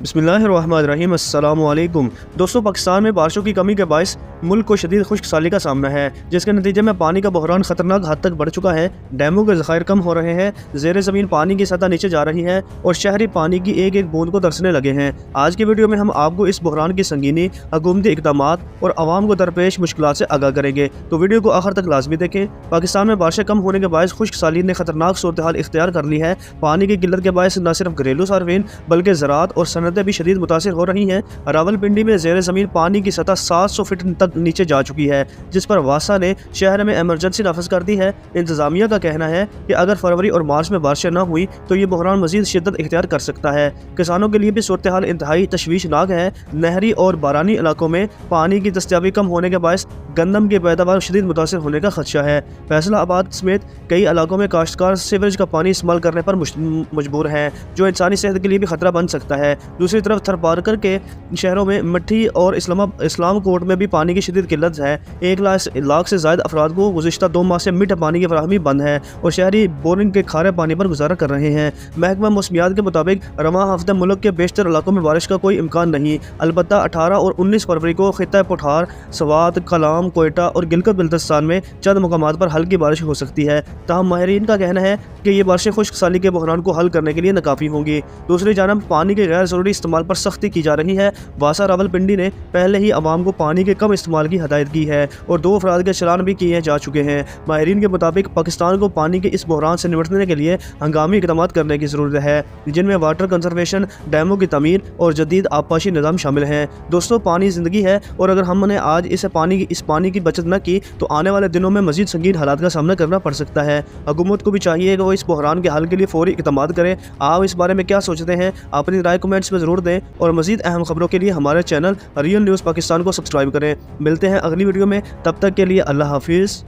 बिस्मिल्लाहिर्रहमानिर्रहीम। अस्सलाम वालेकुम। दोस्तों, पाकिस्तान में बारिशों की कमी के बायस मुल्क को शदीद खुश्क साली का सामना है, जिसके नतीजे में पानी का बहरान खतरनाक हद तक बढ़ चुका है। डैमों के ज़खायर कम हो रहे हैं, ज़ेर ज़मीन पानी की सतह नीचे जा रही है और शहरी पानी की एक एक बूंद को तरसने लगे हैं। आज की वीडियो में हम आपको इस बहरान की संगीनी, हुकूमती इक़दामात और आवाम को दरपेश मुश्किलात से आगाह करेंगे, तो वीडियो को आखिर तक लाजमी देखें। पाकिस्तान में बारिशें कम होने के बायस खुश्क साली ने खतरनाक सूरत हाल इख्तियार कर ली है। पानी की किल्लत के बायस न सिर्फ घरेलू सार्फिन बल्कि ज़राअत और सनतें भी शदीद मुतासिर हो रही हैं। रावलपिंडी में ज़ेर ज़मीन पानी की सतह 700 फीट तक नीचे जा चुकी है, जिस पर वासा ने शहर में एमरजेंसी नाफिज कर दी है। इंतजामिया का कहना है कि अगर फरवरी और मार्च में बारिशें न हुई तो ये बहरान मजीद शिद्दत इख्तियार कर सकता है। किसानों के लिए भी सूरत हाल इंतहाई तशवीशनाक है। नहरी और बारानी इलाकों में पानी की दस्तयाबी कम होने के बायस गंदम की पैदावार शदीद मुतासिर होने का खदशा है। फैसलाबाद समेत कई इलाकों में काश्तकार सीवरेज का पानी इस्तेमाल करने पर मजबूर हैं, जो इंसानी सेहत के लिए भी खतरा बन सकता है। दूसरी तरफ थरपारकर के शहरों में मट्ठी और इस्लाम कोट में भी पानी की शदीद किल्लत है। 1 लाख से ज़ायद अफराद को गुज़िश्ता 2 माह से मीठे पानी की फराहमी बंद है और शहरी बोरिंग के खारे पानी पर गुजारा कर रहे हैं। महकमा मौसमियात के मुताबिक रवां हफ्ते मुल्क के बेशतर इलाकों में बारिश का कोई इम्कान नहीं। अलबत्ता 18 और 19 फरवरी को खित्ता पुठार, सवात, कलाम, कोयटा और गिलगित बिल्तिस्तान में चंद मुकामात पर हल्की बारिश हो सकती है। ताहम माहिरीन का कहना है कि ये बारिशें खुश्क साली के बहरान को हल करने के लिए नाकाफी होंगी। दूसरी जानब पानी के गैर ज़रूरी इस्तेमाल पर सख्ती की जा रही है। वासा रावलपिंडी ने पहले ही आवाम को पानी के कम इस्तेमाल की हदायत की है और 2 अफराद के चलान भी किए जा चुके हैं। माहिरीन के मुताबिक पाकिस्तान को पानी के इस बहरान से निपटने के लिए हंगामी इक़दामात करने की ज़रूरत है, जिनमें वाटर कंजर्वेशन, डैमों की तमीर और जदीद आबपाशी निज़ाम शामिल हैं। दोस्तों, पानी ज़िंदगी है और अगर हमने आज इस पानी की बचत न की तो आने वाले दिनों में मज़ीद संगीन हालात का सामना करना पड़ सकता है। हुकूमत को भी चाहिए कि वो इस बहरान के हल के लिए फौरी इक़दामात करें। आप इस बारे में क्या सोचते हैं? अपनी राय कमेंट्स में ज़रूर दें और मज़ीद अहम खबरों के लिए हमारे चैनल रियल न्यूज़ पाकिस्तान को सब्सक्राइब करें। मिलते हैं अगली वीडियो में, तब तक के लिए अल्लाह हाफिज़।